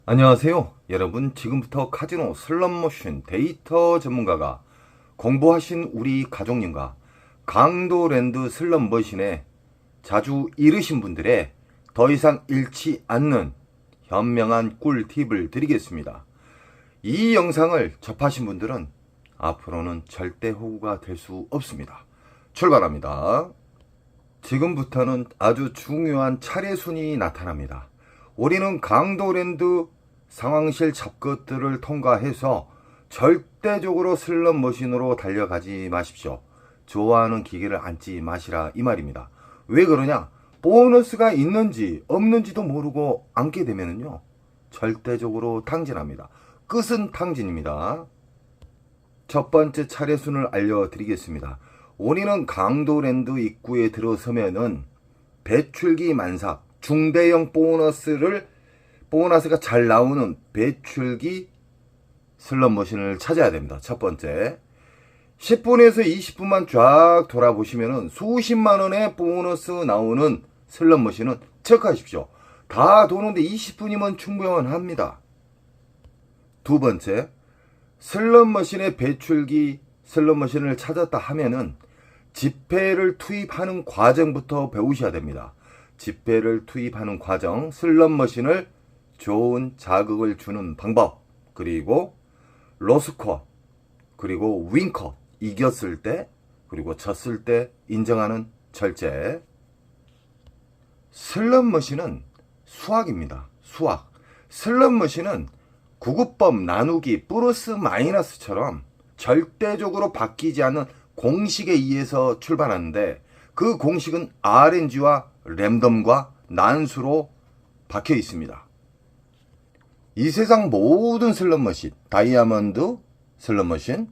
안녕하세요. 여러분, 지금부터 카지노 슬롯머신 데이터 전문가가 공부하신 우리 가족님과 강도랜드 슬롯머신에 자주 잃으신 분들의 더 이상 잃지 않는 현명한 꿀팁을 드리겠습니다. 이 영상을 접하신 분들은 앞으로는 절대 호구가 될 수 없습니다. 출발합니다. 지금부터는 아주 중요한 차례순이 나타납니다. 우리는 강도랜드 상황실 잡것들을 통과해서 절대적으로 슬롯머신으로 달려가지 마십시오. 좋아하는 기계를 앉지 마시라 이 말입니다. 왜 그러냐? 보너스가 있는지 없는지도 모르고 앉게 되면요 절대적으로 탕진합니다. 끝은 탕진입니다. 첫 번째 차례순을 알려드리겠습니다. 우리는 강도랜드 입구에 들어서면은 배출기 만삭 중대형 보너스가 잘 나오는 배출기 슬롯머신을 찾아야 됩니다. 첫 번째 10분에서 20분만 쫙 돌아보시면은 수십만원의 보너스 나오는 슬롯머신은 체크하십시오. 다 도는데 20분이면 충분합니다. 두 번째 슬롯머신의 배출기 슬롯머신을 찾았다 하면은 지폐를 투입하는 과정부터 배우셔야 됩니다. 지폐를 투입하는 과정, 슬롯머신을 좋은 자극을 주는 방법, 그리고 로스컷, 그리고 윈컷, 이겼을 때, 그리고 졌을 때 인정하는 절제. 슬롯머신은 수학입니다. 수학. 슬롯머신은 구급법 나누기 플러스 마이너스처럼 절대적으로 바뀌지 않는 공식에 의해서 출발하는데 그 공식은 RNG와 랜덤과 난수로 박혀 있습니다. 이 세상 모든 슬롯머신, 다이아몬드 슬롯머신,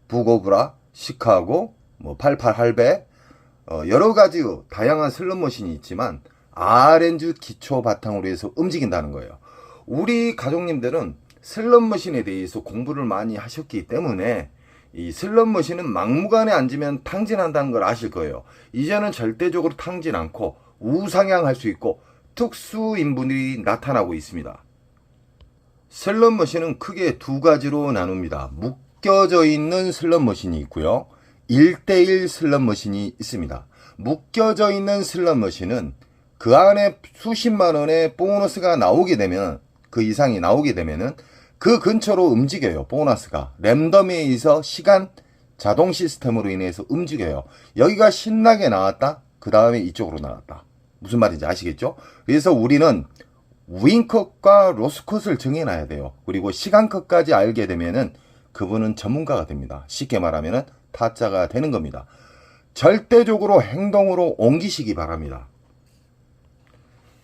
부고브라, 시카고, 88 할배, 여러 가지 다양한 슬롯머신이 있지만 RNG 기초 바탕으로 해서 움직인다는 거예요. 우리 가족님들은 슬롯머신에 대해서 공부를 많이 하셨기 때문에 이 슬롯머신은 막무가내 앉으면 탕진한다는 걸 아실 거예요. 이제는 절대적으로 탕진 않고 우상향할 수 있고 특수인분들이 나타나고 있습니다. 슬롯머신은 크게 두 가지로 나눕니다. 묶여져 있는 슬롯머신이 있고요. 1대1 슬롯머신이 있습니다. 묶여져 있는 슬롯머신은 그 안에 수십만 원의 보너스가 나오게 되면, 그 이상이 나오게 되면은 그 근처로 움직여요. 보너스가 랜덤에 의해서 시간 자동 시스템으로 인해서 움직여요. 여기가 신나게 나왔다, 그 다음에 이쪽으로 나왔다. 무슨 말인지 아시겠죠? 그래서 우리는 윈컷과 로스컷을 정해놔야 돼요. 그리고 시간컷까지 알게 되면은 그분은 전문가가 됩니다. 쉽게 말하면은 타짜가 되는 겁니다. 절대적으로 행동으로 옮기시기 바랍니다.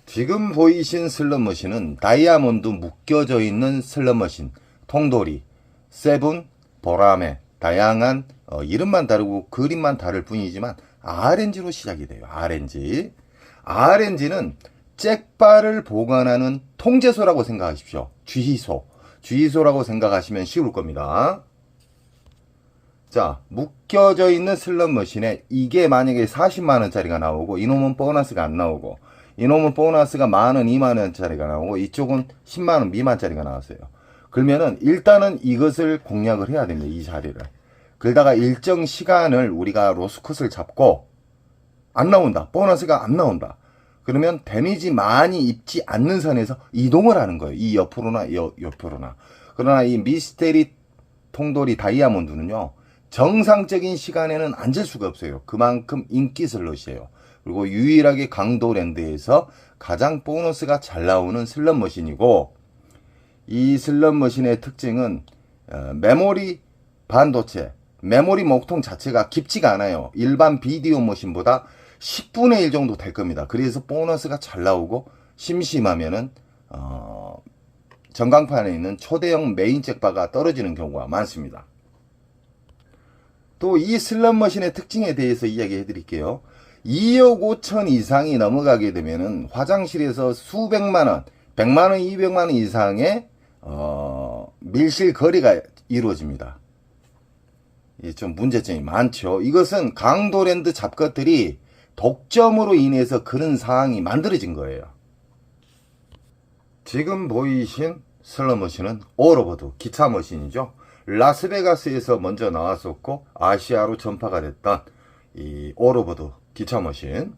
지금 보이신 슬롯머신은 다이아몬드 묶여져 있는 슬롯머신, 통돌이, 세븐, 보라매, 다양한 이름만 다르고 그림만 다를 뿐이지만 RNG로 시작이 돼요. RNG는 잭바를 보관하는 통제소라고 생각하십시오. 주의소라고 생각하시면 쉬울 겁니다. 자, 묶여져 있는 슬롯머신에 이게 만약에 40만원짜리가 나오고 이놈은 보너스가 안 나오고, 이놈은 보너스가 만원, 2만원짜리가 나오고 이쪽은 10만원 미만짜리가 나왔어요. 그러면은 일단은 이것을 공략을 해야 됩니다. 이 자리를. 그러다가 일정 시간을 우리가 로스컷을 잡고 안 나온다, 보너스가 안 나온다, 그러면 데미지 많이 입지 않는 선에서 이동을 하는 거예요. 이 옆으로나 옆으로나. 그러나 이 미스테리 통돌이 다이아몬드는요, 정상적인 시간에는 앉을 수가 없어요. 그만큼 인기 슬롯이에요. 그리고 유일하게 강도랜드에서 가장 보너스가 잘 나오는 슬롯머신이고, 이 슬롯머신의 특징은 메모리 반도체, 메모리 목통 자체가 깊지가 않아요. 일반 비디오 머신보다 10분의 1 정도 될 겁니다. 그래서 보너스가 잘 나오고 심심하면은 전광판에 있는 초대형 메인 잭바가 떨어지는 경우가 많습니다. 또 이 슬롯머신의 특징에 대해서 이야기해 드릴게요. 2억 5천 이상이 넘어가게 되면은 화장실에서 수백만원, 100만원, 200만원 이상의 밀실 거래가 이루어집니다. 좀 문제점이 많죠. 이것은 강도랜드 잡것들이 독점으로 인해서 그런 상황이 만들어진 거예요. 지금 보이신 슬롯머신은 오로보드 기차 머신이죠. 라스베가스에서 먼저 나왔었고 아시아로 전파가 됐던 이 오로보드 기차 머신.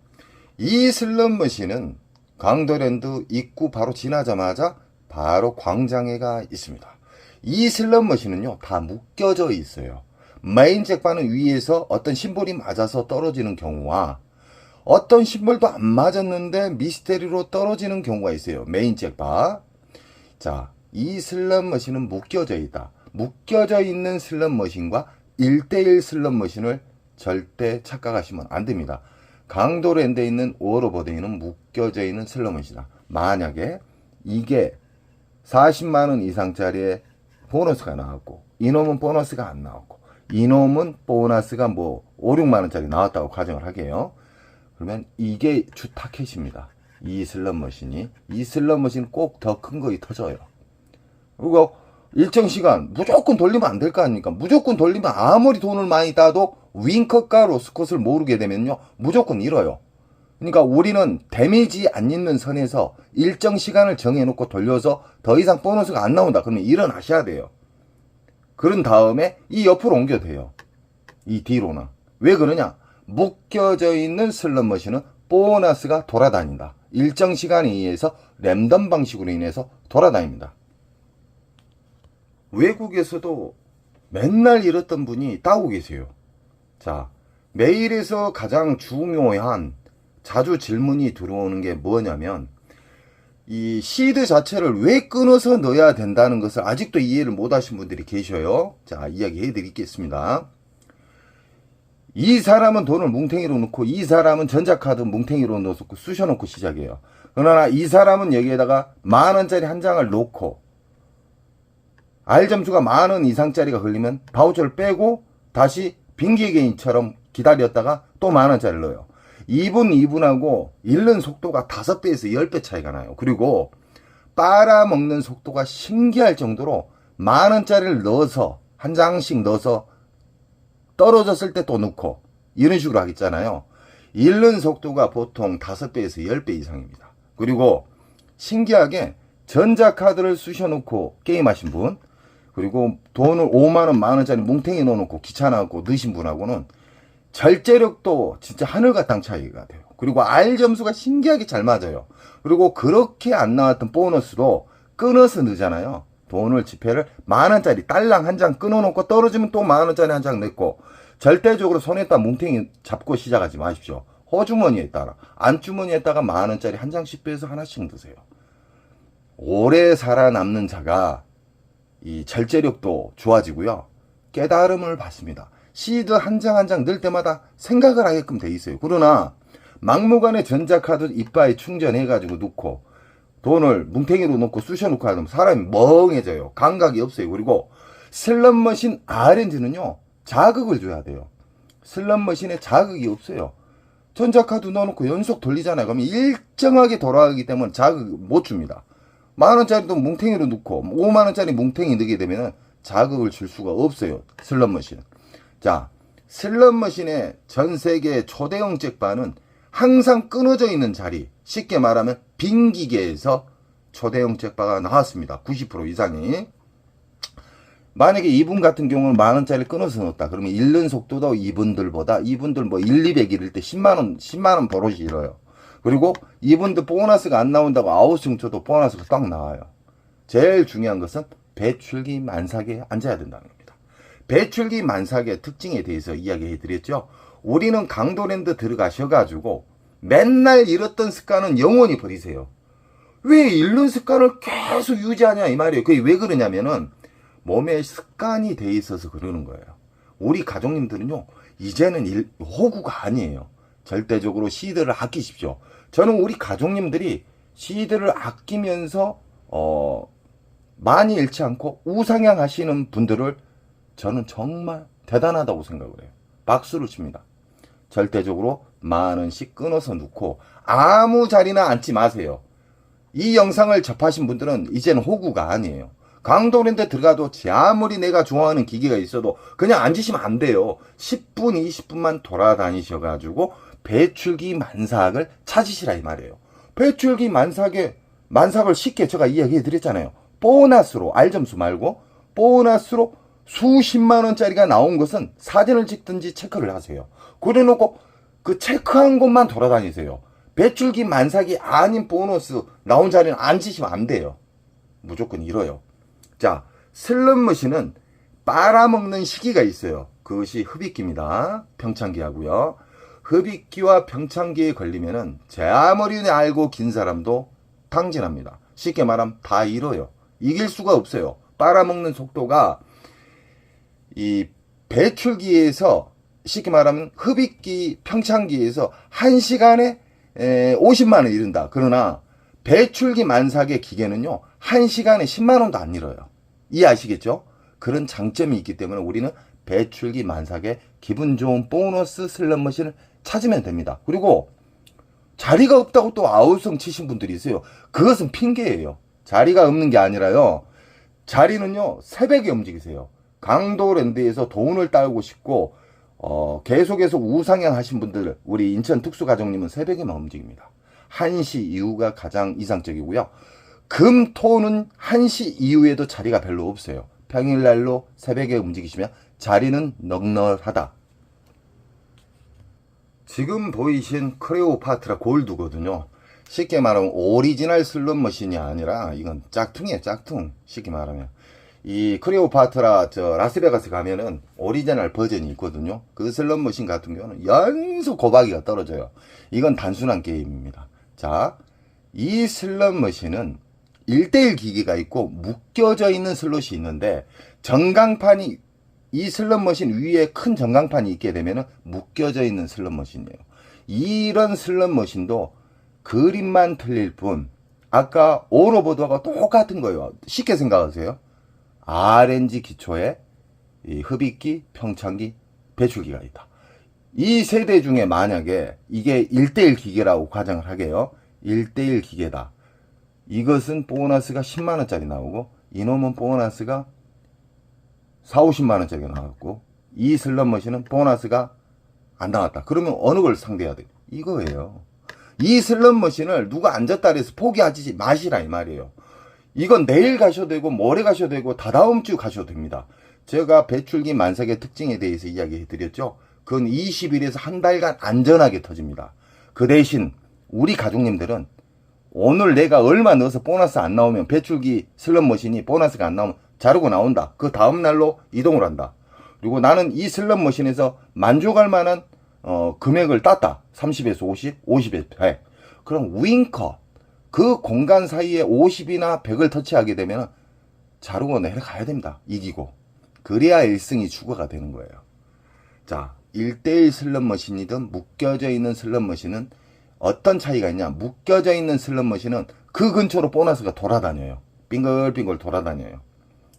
이 슬롯머신은 강도랜드 입구 바로 지나자마자 바로 광장에가 있습니다. 이 슬롯머신은요 다 묶여져 있어요. 메인 잭바는 위에서 어떤 심볼이 맞아서 떨어지는 경우와 어떤 심볼도 안 맞았는데 미스테리로 떨어지는 경우가 있어요. 메인 잭바. 자, 이 슬롯머신은 묶여져 있다. 묶여져 있는 슬롯머신과 1대1 슬롯머신을 절대 착각하시면 안 됩니다. 강도랜드에 있는 오로보드에는 묶여져 있는 슬롯머신이다. 만약에 이게 40만원 이상짜리의 보너스가 나왔고 이놈은 보너스가 안 나왔고 이놈은 보너스가 뭐 5, 6만원짜리 나왔다고 가정을 하게요. 그러면 이게 주 타켓입니다. 이 슬롯머신이. 이 슬롯머신 꼭 더 큰 거이 터져요. 그리고 일정 시간 무조건 돌리면 안 될 거 아닙니까? 무조건 돌리면 아무리 돈을 많이 따도 윙컷과 로스컷을 모르게 되면요 무조건 잃어요. 그러니까 우리는 데미지 안 있는 선에서 일정 시간을 정해놓고 돌려서 더 이상 보너스가 안 나온다. 그러면 일어나셔야 돼요. 그런 다음에 이 옆으로 옮겨도 돼요. 이 뒤로는. 왜 그러냐? 묶여져 있는 슬롯머신은 보너스가 돌아다닌다. 일정 시간에 의해서 랜덤 방식으로 인해서 돌아다닙니다. 외국에서도 맨날 잃었던 분이 따고 계세요. 자, 메일에서 가장 중요한 자주 질문이 들어오는 게 뭐냐면 이 시드 자체를 왜 끊어서 넣어야 된다는 것을 아직도 이해를 못 하신 분들이 계셔요. 자, 이야기해 드리겠습니다. 이 사람은 돈을 뭉탱이로 넣고 이 사람은 전자카드 뭉탱이로 넣어서 쑤셔놓고 시작해요. 그러나 이 사람은 여기에다가 만원짜리 한 장을 놓고 R점수가 만원 이상짜리가 걸리면 바우처를 빼고 다시 빙기게임처럼 기다렸다가 또 만원짜리를 넣어요. 2분하고 잃는 속도가 5배에서 10배 차이가 나요. 그리고 빨아먹는 속도가 신기할 정도로 만원짜리를 넣어서 한 장씩 넣어서 떨어졌을 때 또 넣고 이런 식으로 하겠잖아요. 잃는 속도가 보통 5배에서 10배 이상입니다. 그리고 신기하게 전자카드를 쑤셔놓고 게임하신 분, 그리고 돈을 5만원 만원짜리 뭉탱이 넣어놓고 귀찮아갖고 넣으신 분하고는 절제력도 진짜 하늘과 땅 차이가 돼요. 그리고 R점수가 신기하게 잘 맞아요. 그리고 그렇게 안 나왔던 보너스도 끊어서 넣잖아요. 돈을 지폐를 만원짜리 딸랑 한 장 끊어놓고 떨어지면 또 만원짜리 한 장 넣고 절대적으로 손에다 뭉탱이 잡고 시작하지 마십시오. 호주머니에다가 안주머니에다가 만원짜리 한 장씩 빼서 하나씩 넣으세요. 오래 살아남는 자가 이 절제력도 좋아지고요. 깨달음을 받습니다. 시드 한 장 한 장 넣을 때마다 생각을 하게끔 돼 있어요. 그러나 막무가내 전자카드 이빠에 충전해가지고 넣고 돈을 뭉탱이로 넣고 쑤셔놓고 하면 사람이 멍해져요. 감각이 없어요. 그리고 슬롯머신 RNG는요 자극을 줘야 돼요. 슬롯머신에 자극이 없어요. 전자카드 넣어놓고 연속 돌리잖아요. 그러면 일정하게 돌아가기 때문에 자극 못 줍니다. 만원짜리도 뭉탱이로 넣고 5만원짜리 뭉탱이 넣게 되면 자극을 줄 수가 없어요. 슬롯머신은. 자, 슬롯머신의 전세계 초대형 잭바는 항상 끊어져 있는 자리, 쉽게 말하면 빈 기계에서 초대형 잭바가 나왔습니다. 90% 이상이. 만약에 이분 같은 경우는 만원짜리 끊어서 넣었다. 그러면 잃는 속도도 이분들 뭐 1, 200 잃을 때 10만원 버릇이 잃어요. 그리고 이분들 보너스가 안 나온다고 아웃승 쳐도 보너스가 딱 나와요. 제일 중요한 것은 배출기 만삭에 앉아야 된다는 겁니다. 배출기 만삭의 특징에 대해서 이야기해 드렸죠. 우리는 강도랜드 들어가셔가지고 맨날 잃었던 습관은 영원히 버리세요. 왜 잃는 습관을 계속 유지하냐 이 말이에요. 그게 왜 그러냐면은 몸에 습관이 돼 있어서 그러는 거예요. 우리 가족님들은요 이제는 호구가 아니에요. 절대적으로 시드를 아끼십시오. 저는 우리 가족님들이 시드를 아끼면서 많이 잃지 않고 우상향 하시는 분들을 저는 정말 대단하다고 생각을 해요. 박수를 칩니다. 절대적으로 만원씩 끊어서 넣고 아무 자리나 앉지 마세요. 이 영상을 접하신 분들은 이제는 호구가 아니에요. 강도랜드 들어가도 아무리 내가 좋아하는 기계가 있어도 그냥 앉으시면 안 돼요. 10분 20분만 돌아다니셔가지고 배출기 만삭을 찾으시라 이 말이에요. 배출기 만삭을 쉽게 제가 이야기해 드렸잖아요. 보너스로, 알점수 말고 보너스로 수십만 원짜리가 나온 것은 사진을 찍든지 체크를 하세요. 그래 놓고 그 체크한 곳만 돌아다니세요. 배출기 만삭이 아닌 보너스 나온 자리는 앉으시면 안 돼요. 무조건 잃어요. 자, 슬롯머신은 빨아먹는 시기가 있어요. 그것이 흡입기입니다. 평창기하고요. 흡입기와 평창기에 걸리면은 제 아무리 알고 긴 사람도 탕진합니다. 쉽게 말하면 다 잃어요. 이길 수가 없어요. 빨아먹는 속도가 이 배출기에서 쉽게 말하면 흡입기 평창기에서 1시간에 50만 원 잃는다. 그러나 배출기 만삭의 기계는요 1시간에 10만 원도 안 잃어요. 이해하시겠죠? 그런 장점이 있기 때문에 우리는 배출기 만삭의 기분 좋은 보너스 슬롯머신을 찾으면 됩니다. 그리고 자리가 없다고 또 아우성 치신 분들이 있어요. 그것은 핑계예요. 자리가 없는 게 아니라요. 자리는요 새벽에 움직이세요. 강도랜드에서 돈을 따고 싶고 계속해서 우상향 하신 분들, 우리 인천 특수가정님은 새벽에만 움직입니다. 1시 이후가 가장 이상적이고요. 금, 토는 1시 이후에도 자리가 별로 없어요. 평일날로 새벽에 움직이시면 자리는 넉넉하다. 지금 보이신 크레오파트라 골드거든요. 쉽게 말하면 오리지널 슬롯머신이 아니라 이건 짝퉁이에요. 짝퉁. 쉽게 말하면 이 크레오파트라 라스베가스 가면은 오리지널 버전이 있거든요. 그 슬롯머신 같은 경우는 연속 고박이가 떨어져요. 이건 단순한 게임입니다. 자, 이 슬롯머신은 1대1 기기가 있고 묶여져 있는 슬롯이 있는데 전광판이 이 슬롯머신 위에 큰 전광판이 있게 되면은 묶여져 있는 슬롯머신이에요. 이런 슬롯머신도 그림만 틀릴 뿐 아까 오로보드하고 똑같은 거예요. 쉽게 생각하세요. RNG 기초에 이 흡입기, 평창기, 배출기가 있다. 이 세대 중에 만약에 이게 1대1 기계라고 가정을 하게요. 1대1 기계다. 이것은 보너스가 10만원짜리 나오고 이놈은 보너스가 4, 50만원짜리가 나왔고 이 슬롯머신은 보너스가 안 나왔다. 그러면 어느 걸 상대해야 돼? 이거예요. 이 슬롯머신을 누가 앉았다 그래서 포기하지 마시라 이 말이에요. 이건 내일 가셔도 되고 모레 가셔도 되고 다다음 주 가셔도 됩니다. 제가 배출기 만삭의 특징에 대해서 이야기해 드렸죠. 그건 20일에서 한 달간 안전하게 터집니다. 그 대신 우리 가족님들은 오늘 내가 얼마 넣어서 보너스 안 나오면 배출기 슬롯머신이 보너스가 안 나오면 자르고 나온다. 그 다음 날로 이동을 한다. 그리고 나는 이 슬롯머신에서 만족할 만한 금액을 땄다. 30에서 50, 50에서 100. 그럼 윙커 그 공간 사이에 50이나 100을 터치하게 되면 자르고 내려가야 됩니다. 이기고. 그래야 1승이 추가가 되는 거예요. 자, 1대1 슬롯머신이든 묶여져 있는 슬롯머신은 어떤 차이가 있냐? 묶여져 있는 슬롯머신은 그 근처로 보너스가 돌아다녀요. 빙글빙글 돌아다녀요.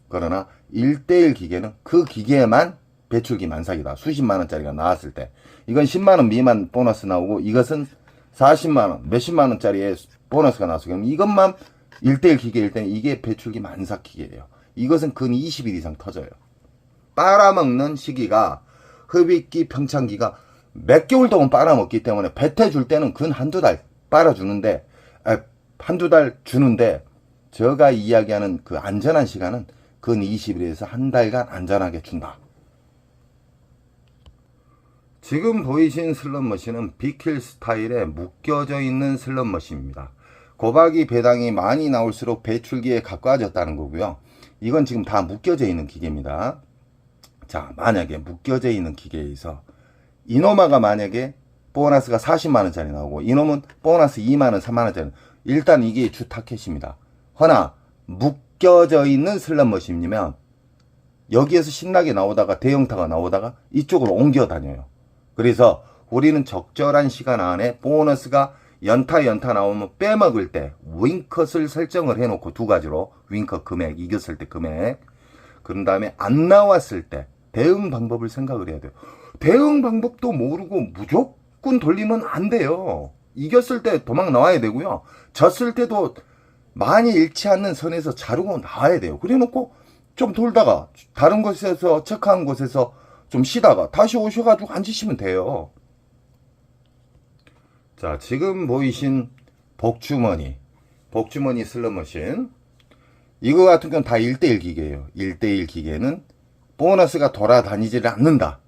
그러나 1대1 기계는 그 기계에만 배출기 만삭이다. 수십만원짜리가 나왔을 때. 이건 10만원 미만 보너스 나오고 이것은 40만원, 몇십만원짜리의 보너스가 나왔어요. 그럼 이것만 1대1 기계일 때는 이게 배출기 만삭 기계예요. 이것은 근 20일 이상 터져요. 빨아먹는 시기가 흡입기, 평창기가 몇 개월 동안 빨아먹기 때문에 뱉어줄 때는 근 한두 달 빨아주는데 한두 달 주는데 제가 이야기하는 그 안전한 시간은 근 20일에서 한 달간 안전하게 준다. 지금 보이신 슬롯머신은 비킬 스타일에 묶여져 있는 슬롯머신입니다. 고박이 배당이 많이 나올수록 배출기에 가까워졌다는 거고요. 이건 지금 다 묶여져 있는 기계입니다. 자, 만약에 묶여져 있는 기계에서 이노마가 만약에 보너스가 40만원짜리 나오고 이놈은 보너스 2만원, 3만원짜리 일단 이게 주 타켓입니다. 허나 묶여져 있는 슬롯머신이면 여기에서 신나게 나오다가 대형타가 나오다가 이쪽으로 옮겨 다녀요. 그래서 우리는 적절한 시간 안에 보너스가 연타 나오면 빼먹을 때 윙컷을 설정을 해놓고 두 가지로 윙컷 금액, 이겼을 때 금액, 그런 다음에 안 나왔을 때 대응 방법을 생각을 해야 돼요. 대응 방법도 모르고 무조건 돌리면 안 돼요. 이겼을 때 도망 나와야 되고요. 졌을 때도 많이 잃지 않는 선에서 자르고 나와야 돼요. 그래 놓고 좀 돌다가 다른 곳에서 체크한 곳에서 좀 쉬다가 다시 오셔가지고 앉으시면 돼요. 자, 지금 보이신 복주머니 슬롯머신, 이거 같은 경우는 다 1대1 기계예요. 1대1 기계는 보너스가 돌아다니지를 않는다.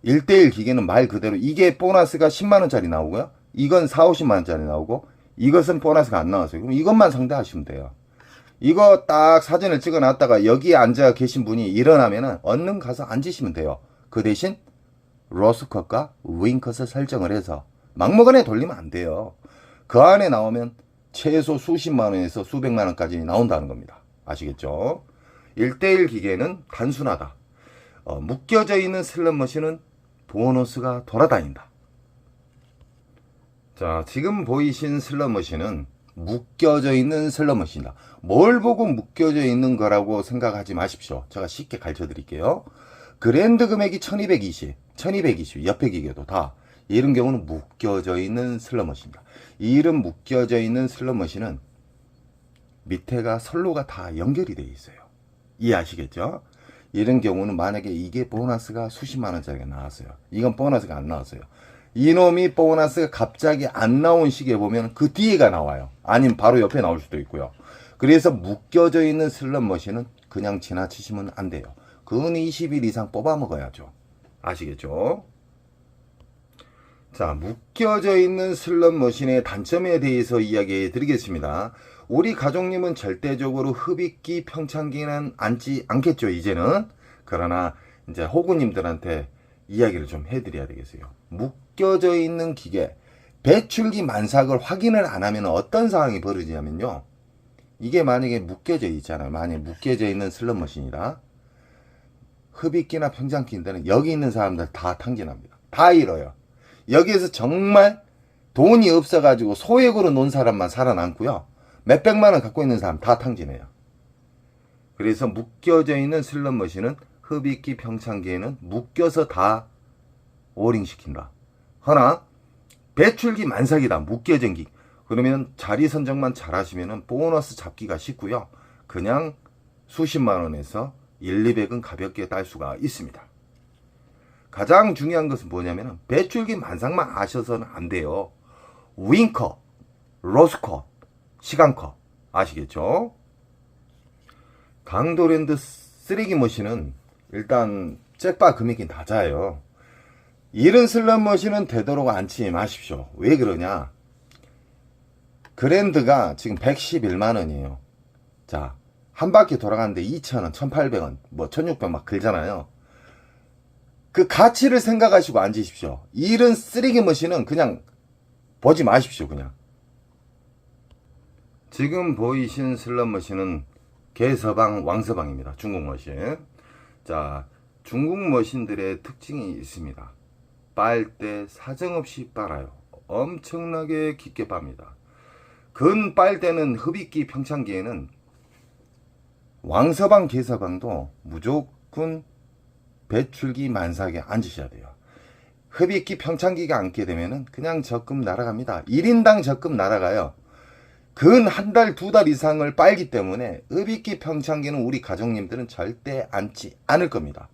1대1 기계는 말 그대로 이게 보너스가 10만원짜리 나오고요. 이건 4, 50만원짜리 나오고 이것은 보너스가 안 나왔어요. 그럼 이것만 상대하시면 돼요. 이거 딱 사진을 찍어 놨다가 여기에 앉아 계신 분이 일어나면은 얼른 가서 앉으시면 돼요. 그 대신 로스컷과 윙컷을 설정을 해서 막무가내 돌리면 안 돼요. 그 안에 나오면 최소 수십만원에서 수백만원까지 나온다는 겁니다. 아시겠죠? 1대1 기계는 단순하다. 묶여져 있는 슬롯머신은 보너스가 돌아다닌다. 자, 지금 보이신 슬롯머신은 묶여져 있는 슬롯머신이다. 뭘 보고 묶여져 있는 거라고 생각하지 마십시오. 제가 쉽게 가르쳐 드릴게요. 그랜드 금액이 1220 옆에 기계도 다 이런 경우는 묶여져 있는 슬롯머신입니다. 이런 묶여져 있는 슬롯머신은 밑에가 선로가 다 연결이 되어 있어요. 이해하시겠죠? 이런 경우는 만약에 이게 보너스가 수십만원짜리가 나왔어요. 이건 보너스가 안 나왔어요. 이놈이 보너스가 갑자기 안 나온 시기에 보면 그 뒤에가 나와요. 아니면 바로 옆에 나올 수도 있고요. 그래서 묶여져 있는 슬롯머신은 그냥 지나치시면 안 돼요. 근 20일 이상 뽑아 먹어야죠. 아시겠죠? 자, 묶여져 있는 슬롯머신의 단점에 대해서 이야기해 드리겠습니다. 우리 가족님은 절대적으로 흡입기 평창기는 앉지 않겠죠, 이제는. 그러나 이제 호구님들한테 이야기를 좀 해드려야 되겠어요. 묶여져 있는 기계, 배출기 만삭을 확인을 안 하면 어떤 상황이 벌어지냐면요. 이게 만약에 묶여져 있잖아요. 만약에 묶여져 있는 슬롯머신이다. 흡입기나 평창기인데는 여기 있는 사람들 다 탕진합니다. 다 잃어요. 여기에서 정말 돈이 없어가지고 소액으로 논 사람만 살아남고요. 몇백만원 갖고 있는 사람 다 탕진해요. 그래서 묶여져 있는 슬롯머신은 흡입기 평창기에는 묶여서 다 오링시킨다. 허나 배출기 만삭이다. 묶여진 기. 그러면 자리 선정만 잘 하시면 보너스 잡기가 쉽고요. 그냥 수십만원에서 1, 200은 가볍게 딸 수가 있습니다. 가장 중요한 것은 뭐냐면 배출기 만삭만 아셔서는 안 돼요. 윙컷, 로스컷, 시간컷 아시겠죠? 강도랜드 쓰레기 머신은 일단 잭바 금액이 낮아요. 이런 슬롯머신은 되도록 앉지 마십시오. 왜 그러냐? 그랜드가 지금 111만원이에요. 자, 한 바퀴 돌아가는데 2,000원, 1,800원, 뭐 1,600원 막 긁잖아요. 그 가치를 생각하시고 앉으십시오. 이런 쓰레기 머신은 그냥 보지 마십시오. 그냥. 지금 보이신 슬롯머신은 개서방, 왕서방입니다. 중국 머신. 자, 중국 머신들의 특징이 있습니다. 빨 때 사정없이 빨아요. 엄청나게 깊게 빱니다. 근 빨 때는 흡입기 평창기에는 왕서방, 개서방도 무조건 배출기 만삭에 앉으셔야 돼요. 흡입기 평창기가 앉게 되면은 그냥 적금 날아갑니다. 1인당 적금 날아가요. 근 한 달, 두 달 이상을 빨기 때문에 흡입기 평창기는 우리 가족님들은 절대 앉지 않을 겁니다.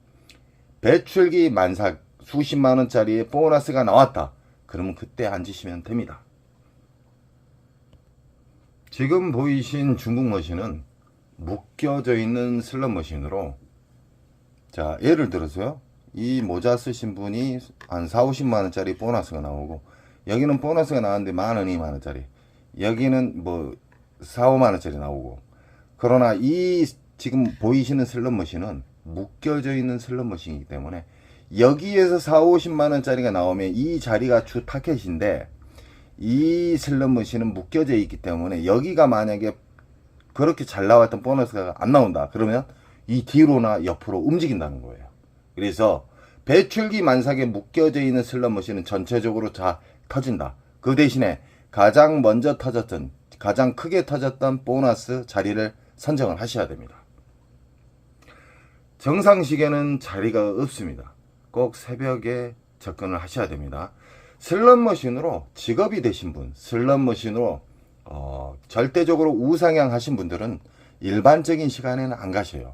배출기 만삭 수십만원짜리의 보너스가 나왔다. 그러면 그때 앉으시면 됩니다. 지금 보이신 중국 머신은 묶여져 있는 슬롯머신으로, 자, 예를 들어서요. 이 모자 쓰신 분이 한 4, 50만원짜리 보너스가 나오고, 여기는 보너스가 나왔는데 만원, 2만원짜리. 여기는 뭐 4, 5만원짜리 나오고. 그러나 이 지금 보이시는 슬롯머신은 묶여져 있는 슬롯머신이기 때문에 여기에서 4, 50만원짜리가 나오면 이 자리가 주 타켓인데, 이 슬롯머신은 묶여져 있기 때문에 여기가 만약에 그렇게 잘 나왔던 보너스가 안 나온다. 그러면 이 뒤로나 옆으로 움직인다는 거예요. 그래서 배출기 만삭에 묶여져 있는 슬롯머신은 전체적으로 다 터진다. 그 대신에 가장 먼저 터졌던, 가장 크게 터졌던 보너스 자리를 선정을 하셔야 됩니다. 정상시계는 자리가 없습니다. 꼭 새벽에 접근을 하셔야 됩니다. 슬롯머신으로 직업이 되신 분, 슬롯머신으로 절대적으로 우상향 하신 분들은 일반적인 시간에는 안 가셔요.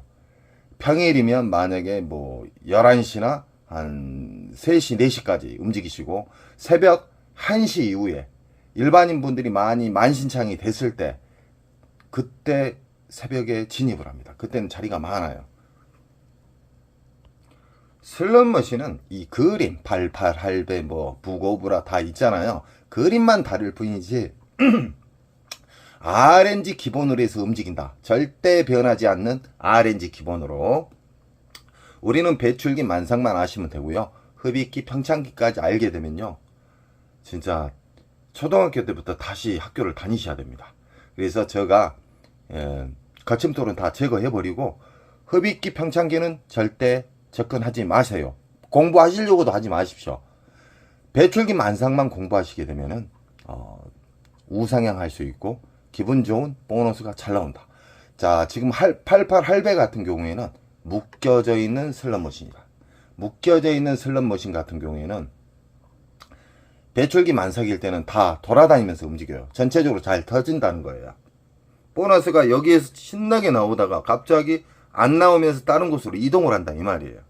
평일이면 만약에 뭐 11시나 한 3시, 4시까지 움직이시고, 새벽 1시 이후에 일반인 분들이 많이 만신창이 됐을 때, 그때 새벽에 진입을 합니다. 그때는 자리가 많아요. 슬롯머신은 이 그림, 88, 할배, 뭐 부고브라 다 있잖아요. 그림만 다를 뿐이지 RNG 기본으로 해서 움직인다. 절대 변하지 않는 RNG 기본으로. 우리는 배출기 만상만 아시면 되고요. 흡입기, 평창기까지 알게 되면요, 진짜 초등학교 때부터 다시 학교를 다니셔야 됩니다. 그래서 제가 거침돌은 다 제거해버리고 흡입기, 평창기는 절대 접근하지 마세요. 공부하시려고도 하지 마십시오. 배출기 만상만 공부하시게 되면은 우상향 할 수 있고 기분 좋은 보너스가 잘 나온다. 자, 지금 88 할배 같은 경우에는 묶여져 있는 슬롯머신이다. 묶여져 있는 슬롯머신 같은 경우에는 배출기 만삭일 때는 다 돌아다니면서 움직여요. 전체적으로 잘 터진다는 거예요. 보너스가 여기에서 신나게 나오다가 갑자기 안 나오면서 다른 곳으로 이동을 한다, 이 말이에요.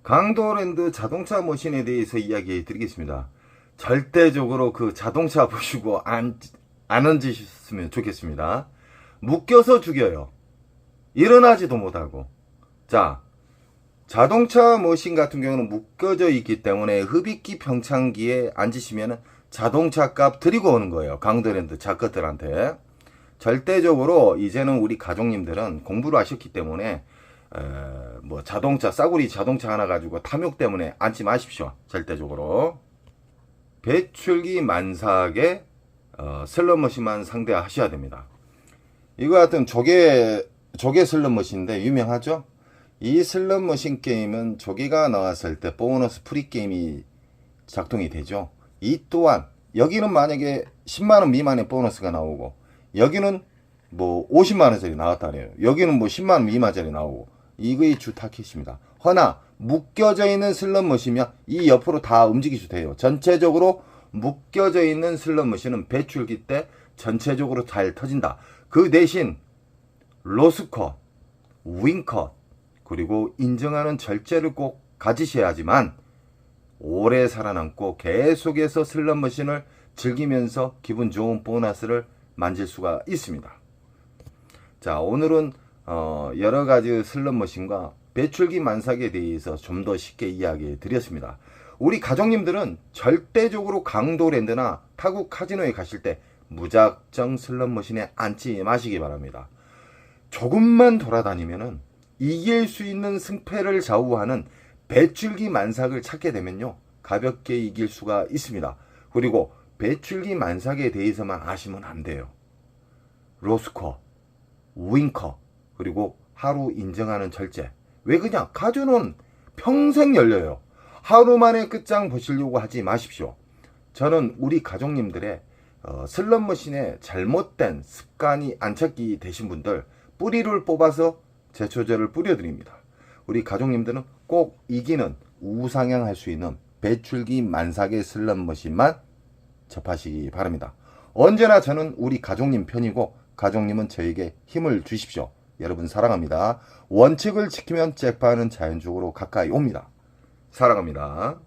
강도랜드 자동차 머신에 대해서 이야기 드리겠습니다. 절대적으로 그 자동차 보시고 안 앉으셨으면 좋겠습니다. 묶여서 죽여요. 일어나지도 못하고. 자, 자동차 머신 같은 경우는 묶여져 있기 때문에 흡입기 평창기에 앉으시면 자동차 값 드리고 오는 거예요. 강도랜드 작것들한테. 절대적으로 이제는 우리 가족님들은 공부를 하셨기 때문에 뭐 자동차, 싸구리 자동차 하나 가지고 탐욕 때문에 앉지 마십시오. 절대적으로. 배출기 만삭에 슬롯머신만 상대하셔야 됩니다. 이거 같은 조개 슬롯머신인데 유명하죠? 이 슬롯머신 게임은 조개가 나왔을 때 보너스 프리게임이 작동이 되죠. 이 또한 여기는 만약에 10만원 미만의 보너스가 나오고 여기는 뭐 50만원짜리 나왔다 그래요. 여기는 뭐 10만원 미만짜리 나오고 이거의 주 타켓입니다. 허나 묶여져 있는 슬롯머신이면 이 옆으로 다 움직이셔도 돼요. 전체적으로 묶여져 있는 슬롯머신은 배출기 때 전체적으로 잘 터진다. 그 대신 로스컷, 윙컷, 그리고 인정하는 절제를 꼭 가지셔야지만 오래 살아남고 계속해서 슬롯머신을 즐기면서 기분 좋은 보너스를 만질 수가 있습니다. 자, 오늘은 여러 가지 슬롯머신과 배출기 만삭에 대해서 좀 더 쉽게 이야기해 드렸습니다. 우리 가족님들은 절대적으로 강도랜드나 타국 카지노에 가실 때 무작정 슬롯머신에 앉지 마시기 바랍니다. 조금만 돌아다니면은 이길 수 있는 승패를 좌우하는 배출기 만삭을 찾게 되면요, 가볍게 이길 수가 있습니다. 그리고 배출기 만삭에 대해서만 아시면 안 돼요. 로스컷, 윙컷, 그리고 하루 인정하는 절제. 왜 그냥 카지노는 평생 열려요. 하루 만에 끝장 보시려고 하지 마십시오. 저는 우리 가족님들의 슬롯머신에 잘못된 습관이 안착이 되신 분들 뿌리를 뽑아서 제초제를 뿌려드립니다. 우리 가족님들은 꼭 이기는 우상향 할 수 있는 배출기 만삭의 슬롯머신만 접하시기 바랍니다. 언제나 저는 우리 가족님 편이고 가족님은 저에게 힘을 주십시오. 여러분 사랑합니다. 원칙을 지키면 잭파는 자연적으로 가까이 옵니다. 사랑합니다.